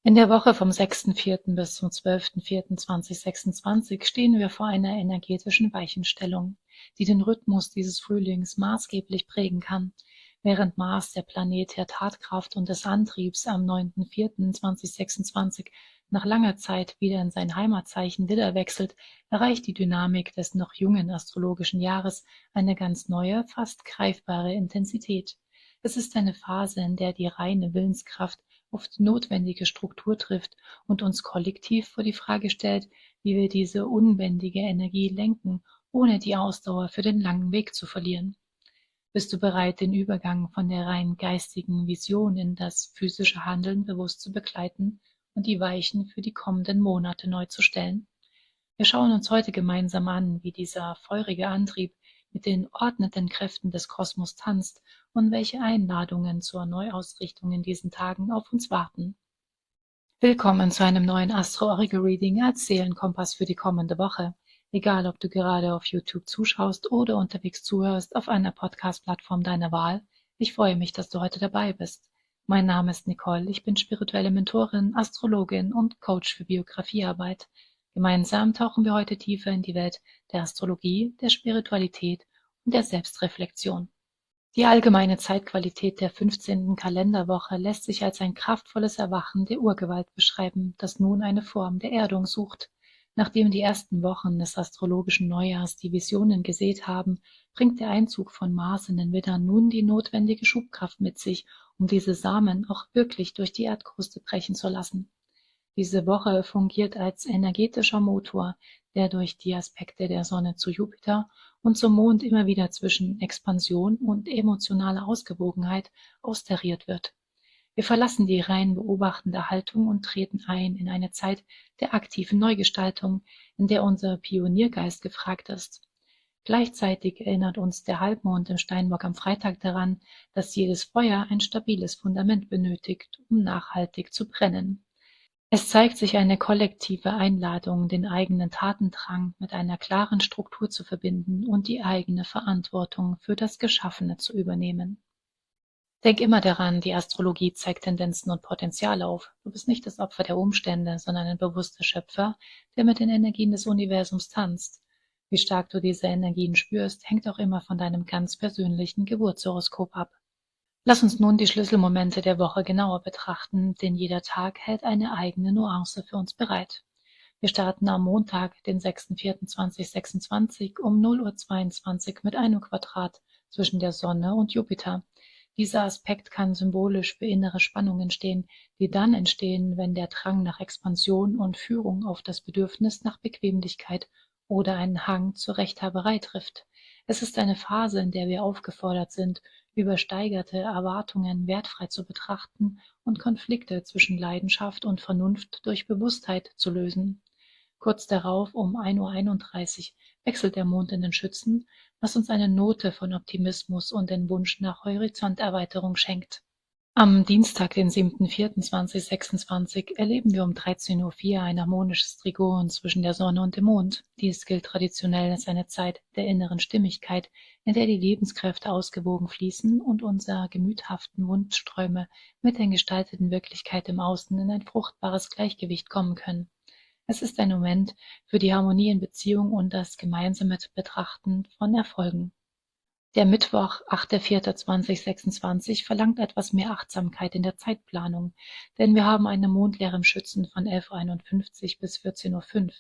In der Woche vom 6.4. bis zum 12.4.2026 stehen wir vor einer energetischen Weichenstellung, die den Rhythmus dieses Frühlings maßgeblich prägen kann. Während Mars, der Planet der Tatkraft und des Antriebs, am 9.4.2026 nach langer Zeit wieder in sein Heimatzeichen Widder wechselt, erreicht die Dynamik des noch jungen astrologischen Jahres eine ganz neue, fast greifbare Intensität. Es ist eine Phase, in der die reine Willenskraft auf die notwendige Struktur trifft und uns kollektiv vor die Frage stellt, wie wir diese unbändige Energie lenken, ohne die Ausdauer für den langen Weg zu verlieren. Bist du bereit, den Übergang von der rein geistigen Vision in das physische Handeln bewusst zu begleiten und die Weichen für die kommenden Monate neu zu stellen? Wir schauen uns heute gemeinsam an, wie dieser feurige Antrieb mit den ordnenden Kräften des Kosmos tanzt und welche Einladungen zur Neuausrichtung in diesen Tagen auf uns warten. Willkommen zu einem neuen Astro-Oracle-Reading als Seelenkompass für die kommende Woche. Egal, ob du gerade auf YouTube zuschaust oder unterwegs zuhörst auf einer Podcast-Plattform deiner Wahl, ich freue mich, dass du heute dabei bist. Mein Name ist Nicole, ich bin spirituelle Mentorin, Astrologin und Coach für Biografiearbeit. Gemeinsam tauchen wir heute tiefer in die Welt der Astrologie, der Spiritualität und der Selbstreflexion. Die allgemeine Zeitqualität der 15. Kalenderwoche lässt sich als ein kraftvolles Erwachen der Urgewalt beschreiben, das nun eine Form der Erdung sucht. Nachdem die ersten Wochen des astrologischen Neujahrs die Visionen gesät haben, bringt der Einzug von Mars in den Widder nun die notwendige Schubkraft mit sich, um diese Samen auch wirklich durch die Erdkruste brechen zu lassen. Diese Woche fungiert als energetischer Motor, der durch die Aspekte der Sonne zu Jupiter und zum Mond immer wieder zwischen Expansion und emotionaler Ausgewogenheit austariert wird. Wir verlassen die rein beobachtende Haltung und treten ein in eine Zeit der aktiven Neugestaltung, in der unser Pioniergeist gefragt ist. Gleichzeitig erinnert uns der Halbmond im Steinbock am Freitag daran, dass jedes Feuer ein stabiles Fundament benötigt, um nachhaltig zu brennen. Es zeigt sich eine kollektive Einladung, den eigenen Tatendrang mit einer klaren Struktur zu verbinden und die eigene Verantwortung für das Geschaffene zu übernehmen. Denk immer daran, die Astrologie zeigt Tendenzen und Potenziale auf. Du bist nicht das Opfer der Umstände, sondern ein bewusster Schöpfer, der mit den Energien des Universums tanzt. Wie stark du diese Energien spürst, hängt auch immer von deinem ganz persönlichen Geburtshoroskop ab. Lass uns nun die Schlüsselmomente der Woche genauer betrachten, denn jeder Tag hält eine eigene Nuance für uns bereit. Wir starten am Montag, den 6.4.2026 um 0:22 Uhr mit einem Quadrat zwischen der Sonne und Jupiter. Dieser Aspekt kann symbolisch für innere Spannungen stehen, die dann entstehen, wenn der Drang nach Expansion und Führung auf das Bedürfnis nach Bequemlichkeit oder einen Hang zur Rechthaberei trifft. Es ist eine Phase, in der wir aufgefordert sind, übersteigerte Erwartungen wertfrei zu betrachten und Konflikte zwischen Leidenschaft und Vernunft durch Bewusstheit zu lösen. Kurz darauf, um 1:31 Uhr, wechselt der Mond in den Schützen, was uns eine Note von Optimismus und den Wunsch nach Horizonterweiterung schenkt. Am Dienstag, den 7.4.2026, erleben wir um 13:04 Uhr ein harmonisches Trigon zwischen der Sonne und dem Mond. Dies gilt traditionell als eine Zeit der inneren Stimmigkeit, in der die Lebenskräfte ausgewogen fließen und unsere gemüthaften Wunschträume mit der gestalteten Wirklichkeit im Außen in ein fruchtbares Gleichgewicht kommen können. Es ist ein Moment für die Harmonie in Beziehung und das gemeinsame Betrachten von Erfolgen. Der Mittwoch, 8.4.2026, verlangt etwas mehr Achtsamkeit in der Zeitplanung, denn wir haben eine Mondlehre im Schützen von 11:51 bis 14:05 Uhr.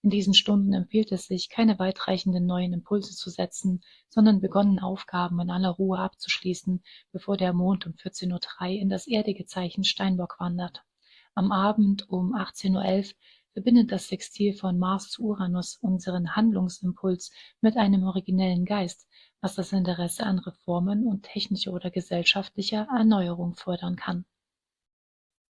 In diesen Stunden empfiehlt es sich, keine weitreichenden neuen Impulse zu setzen, sondern begonnene Aufgaben in aller Ruhe abzuschließen, bevor der Mond um 14:03 Uhr in das erdige Zeichen Steinbock wandert. Am Abend um 18:11 Uhr verbindet das Sextil von Mars zu Uranus unseren Handlungsimpuls mit einem originellen Geist, was das Interesse an Reformen und technischer oder gesellschaftlicher Erneuerung fördern kann.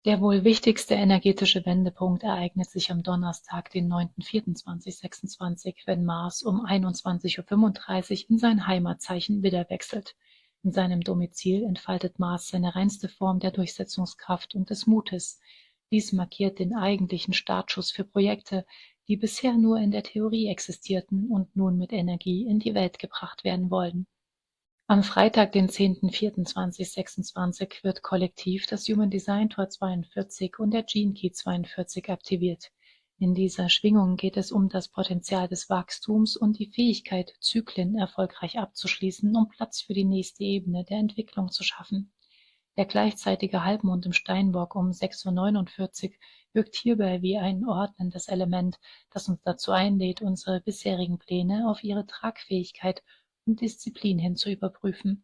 Der wohl wichtigste energetische Wendepunkt ereignet sich am Donnerstag, den 9.4.2026, wenn Mars um 21:35 Uhr in sein Heimatzeichen Widder wechselt. In seinem Domizil entfaltet Mars seine reinste Form der Durchsetzungskraft und des Mutes. Dies markiert den eigentlichen Startschuss für Projekte, die bisher nur in der Theorie existierten und nun mit Energie in die Welt gebracht werden wollen. Am Freitag, den 10.04.2026, wird kollektiv das Human Design Tor 42 und der Gene Key 42 aktiviert. In dieser Schwingung geht es um das Potenzial des Wachstums und die Fähigkeit, Zyklen erfolgreich abzuschließen, um Platz für die nächste Ebene der Entwicklung zu schaffen. Der gleichzeitige Halbmond im Steinbock um 6:49 Uhr wirkt hierbei wie ein ordnendes Element, das uns dazu einlädt, unsere bisherigen Pläne auf ihre Tragfähigkeit und Disziplin hin zu überprüfen.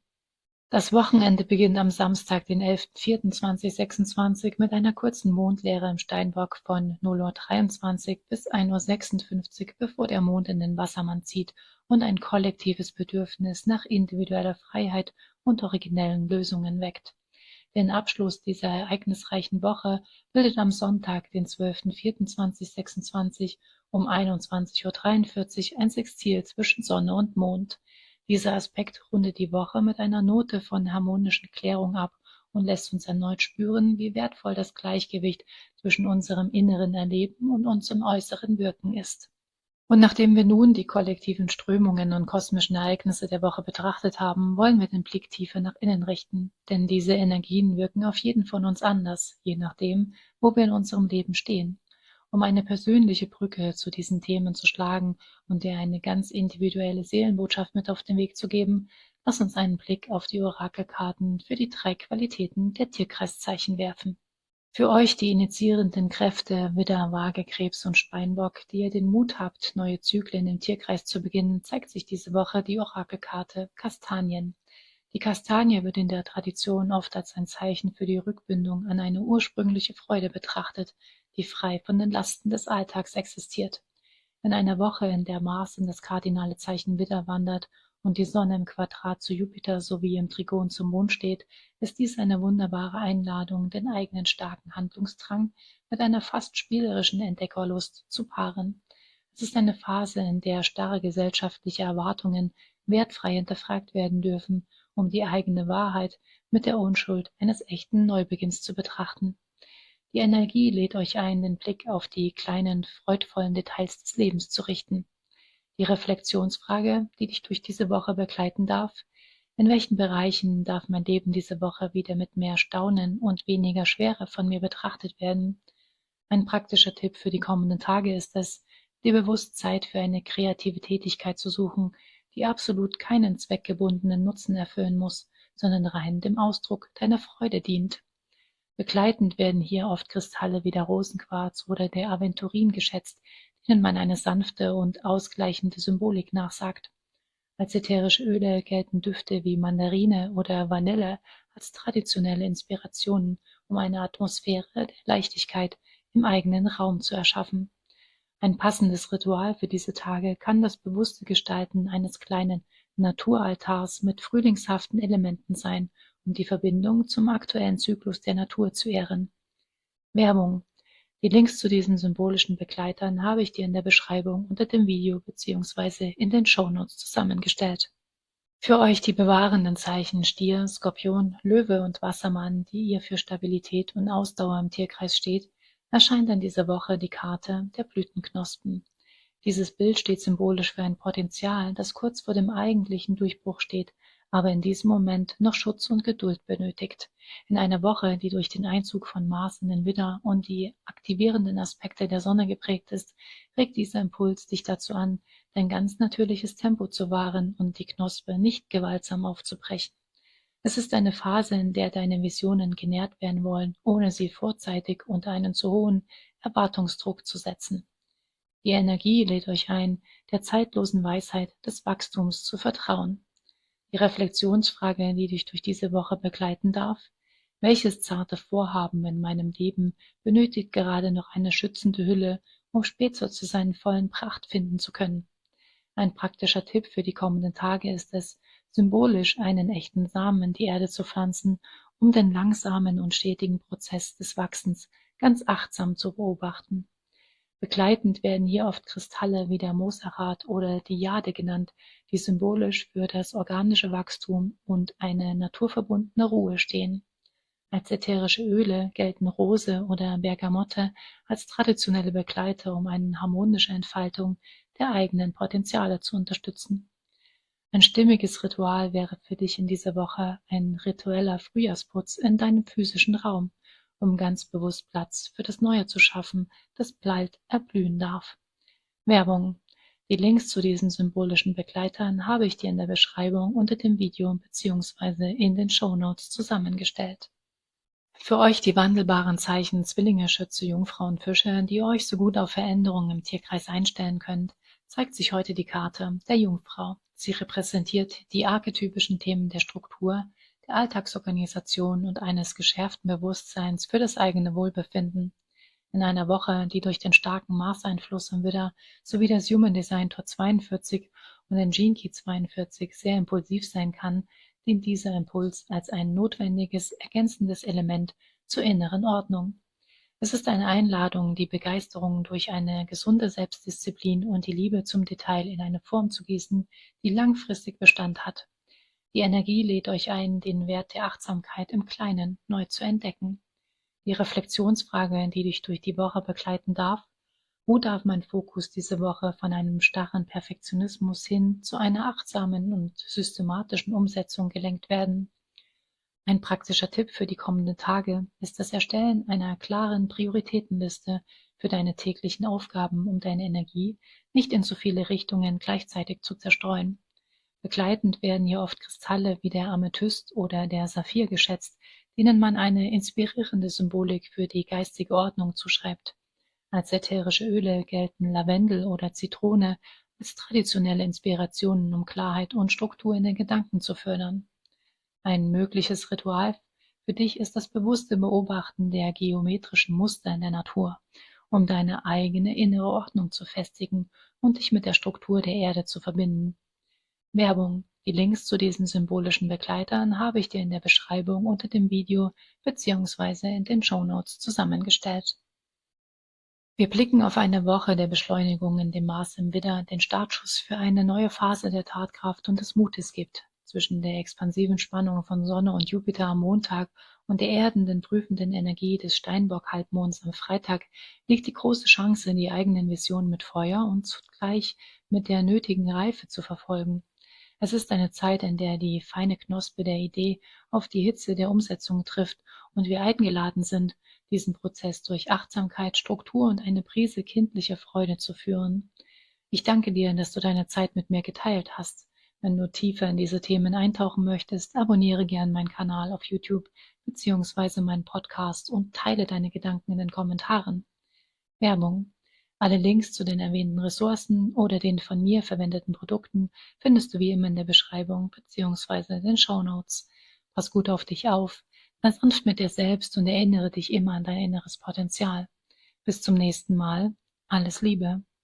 Das Wochenende beginnt am Samstag, den 11.04.2026, mit einer kurzen Mondleere im Steinbock von 0:23 Uhr bis 1:56 Uhr, bevor der Mond in den Wassermann zieht und ein kollektives Bedürfnis nach individueller Freiheit und originellen Lösungen weckt. Den Abschluss dieser ereignisreichen Woche bildet am Sonntag, den 12.04.2026 um 21:43 Uhr ein Sextil zwischen Sonne und Mond. Dieser Aspekt rundet die Woche mit einer Note von harmonischen Klärung ab und lässt uns erneut spüren, wie wertvoll das Gleichgewicht zwischen unserem inneren Erleben und unserem äußeren Wirken ist. Und nachdem wir nun die kollektiven Strömungen und kosmischen Ereignisse der Woche betrachtet haben, wollen wir den Blick tiefer nach innen richten, denn diese Energien wirken auf jeden von uns anders, je nachdem, wo wir in unserem Leben stehen. Um eine persönliche Brücke zu diesen Themen zu schlagen und dir eine ganz individuelle Seelenbotschaft mit auf den Weg zu geben, lass uns einen Blick auf die Orakelkarten für die 3 Qualitäten der Tierkreiszeichen werfen. Für euch die initiierenden Kräfte Widder, Waage, Krebs und Steinbock, die ihr den Mut habt, neue Zyklen im Tierkreis zu beginnen, zeigt sich diese Woche die Orakelkarte Kastanien. Die Kastanie wird in der Tradition oft als ein Zeichen für die Rückbindung an eine ursprüngliche Freude betrachtet, die frei von den Lasten des Alltags existiert. In einer Woche, in der Mars in das kardinale Zeichen Widder wandert und die Sonne im Quadrat zu Jupiter sowie im Trigon zum Mond steht, ist dies eine wunderbare Einladung, den eigenen starken Handlungsdrang mit einer fast spielerischen Entdeckerlust zu paaren. Es ist eine Phase, in der starre gesellschaftliche Erwartungen wertfrei hinterfragt werden dürfen, um die eigene Wahrheit mit der Unschuld eines echten Neubeginns zu betrachten. Die Energie lädt euch ein, den Blick auf die kleinen, freudvollen Details des Lebens zu richten. Die Reflexionsfrage, die dich durch diese Woche begleiten darf: In welchen Bereichen darf mein Leben diese Woche wieder mit mehr Staunen und weniger Schwere von mir betrachtet werden? Ein praktischer Tipp für die kommenden Tage ist es, dir bewusst Zeit für eine kreative Tätigkeit zu suchen, die absolut keinen zweckgebundenen Nutzen erfüllen muss, sondern rein dem Ausdruck deiner Freude dient. Begleitend werden hier oft Kristalle wie der Rosenquarz oder der Aventurin geschätzt, denen man eine sanfte und ausgleichende Symbolik nachsagt. Als ätherische Öle gelten Düfte wie Mandarine oder Vanille als traditionelle Inspirationen, um eine Atmosphäre der Leichtigkeit im eigenen Raum zu erschaffen. Ein passendes Ritual für diese Tage kann das bewusste Gestalten eines kleinen Naturaltars mit frühlingshaften Elementen sein, um die Verbindung zum aktuellen Zyklus der Natur zu ehren. Werbung. Die Links zu diesen symbolischen Begleitern habe ich dir in der Beschreibung unter dem Video bzw. in den Shownotes zusammengestellt. Für euch die bewahrenden Zeichen Stier, Skorpion, Löwe und Wassermann, die ihr für Stabilität und Ausdauer im Tierkreis steht, erscheint an dieser Woche die Karte der Blütenknospen. Dieses Bild steht symbolisch für ein Potenzial, das kurz vor dem eigentlichen Durchbruch steht, aber in diesem Moment noch Schutz und Geduld benötigt. In einer Woche, die durch den Einzug von Mars in den Widder und die aktivierenden Aspekte der Sonne geprägt ist, regt dieser Impuls dich dazu an, dein ganz natürliches Tempo zu wahren und die Knospe nicht gewaltsam aufzubrechen. Es ist eine Phase, in der deine Visionen genährt werden wollen, ohne sie vorzeitig unter einen zu hohen Erwartungsdruck zu setzen. Die Energie lädt euch ein, der zeitlosen Weisheit des Wachstums zu vertrauen. Die Reflexionsfrage, die dich durch diese Woche begleiten darf: Welches zarte Vorhaben in meinem Leben benötigt gerade noch eine schützende Hülle, um später zu seinen vollen Pracht finden zu können? Ein praktischer Tipp für die kommenden Tage ist es, symbolisch einen echten Samen in die Erde zu pflanzen, um den langsamen und stetigen Prozess des Wachsens ganz achtsam zu beobachten. Begleitend werden hier oft Kristalle wie der Mosarat oder die Jade genannt, die symbolisch für das organische Wachstum und eine naturverbundene Ruhe stehen. Als ätherische Öle gelten Rose oder Bergamotte als traditionelle Begleiter, um eine harmonische Entfaltung der eigenen Potenziale zu unterstützen. Ein stimmiges Ritual wäre für dich in dieser Woche ein ritueller Frühjahrsputz in deinem physischen Raum, um ganz bewusst Platz für das Neue zu schaffen, das bald erblühen darf. Werbung. Die Links zu diesen symbolischen Begleitern habe ich dir in der Beschreibung unter dem Video bzw. in den Shownotes zusammengestellt. Für euch die wandelbaren Zeichen Zwillinge, Schütze, Jungfrau und Fische, die ihr euch so gut auf Veränderungen im Tierkreis einstellen könnt, zeigt sich heute die Karte der Jungfrau. Sie repräsentiert die archetypischen Themen der Struktur, der Alltagsorganisation und eines geschärften Bewusstseins für das eigene Wohlbefinden. In einer Woche, die durch den starken Mars-Einfluss im Widder sowie das Human Design Tor 42 und den Gene Key 42 sehr impulsiv sein kann, dient dieser Impuls als ein notwendiges, ergänzendes Element zur inneren Ordnung. Es ist eine Einladung, die Begeisterung durch eine gesunde Selbstdisziplin und die Liebe zum Detail in eine Form zu gießen, die langfristig Bestand hat. Die Energie lädt euch ein, den Wert der Achtsamkeit im Kleinen neu zu entdecken. Die Reflexionsfrage, die dich durch die Woche begleiten darf: Wo darf mein Fokus diese Woche von einem starren Perfektionismus hin zu einer achtsamen und systematischen Umsetzung gelenkt werden? Ein praktischer Tipp für die kommenden Tage ist das Erstellen einer klaren Prioritätenliste für deine täglichen Aufgaben, um deine Energie nicht in so viele Richtungen gleichzeitig zu zerstreuen. Begleitend werden hier oft Kristalle wie der Amethyst oder der Saphir geschätzt, denen man eine inspirierende Symbolik für die geistige Ordnung zuschreibt. Als ätherische Öle gelten Lavendel oder Zitrone als traditionelle Inspirationen, um Klarheit und Struktur in den Gedanken zu fördern. Ein mögliches Ritual für dich ist das bewusste Beobachten der geometrischen Muster in der Natur, um deine eigene innere Ordnung zu festigen und dich mit der Struktur der Erde zu verbinden. Werbung. Die Links zu diesen symbolischen Begleitern habe ich dir in der Beschreibung unter dem Video bzw. in den Shownotes zusammengestellt. Wir blicken auf eine Woche der Beschleunigung, in dem Mars im Widder den Startschuss für eine neue Phase der Tatkraft und des Mutes gibt. Zwischen der expansiven Spannung von Sonne und Jupiter am Montag und der erdenden, prüfenden Energie des Steinbock-Halbmonds am Freitag liegt die große Chance, die eigenen Visionen mit Feuer und zugleich mit der nötigen Reife zu verfolgen. Es ist eine Zeit, in der die feine Knospe der Idee auf die Hitze der Umsetzung trifft und wir eingeladen sind, diesen Prozess durch Achtsamkeit, Struktur und eine Prise kindlicher Freude zu führen. Ich danke dir, dass du deine Zeit mit mir geteilt hast. Wenn du tiefer in diese Themen eintauchen möchtest, abonniere gern meinen Kanal auf YouTube bzw. meinen Podcast und teile deine Gedanken in den Kommentaren. Werbung. Alle Links zu den erwähnten Ressourcen oder den von mir verwendeten Produkten findest du wie immer in der Beschreibung bzw. den Shownotes. Pass gut auf dich auf, sei sanft mit dir selbst und erinnere dich immer an dein inneres Potenzial. Bis zum nächsten Mal. Alles Liebe.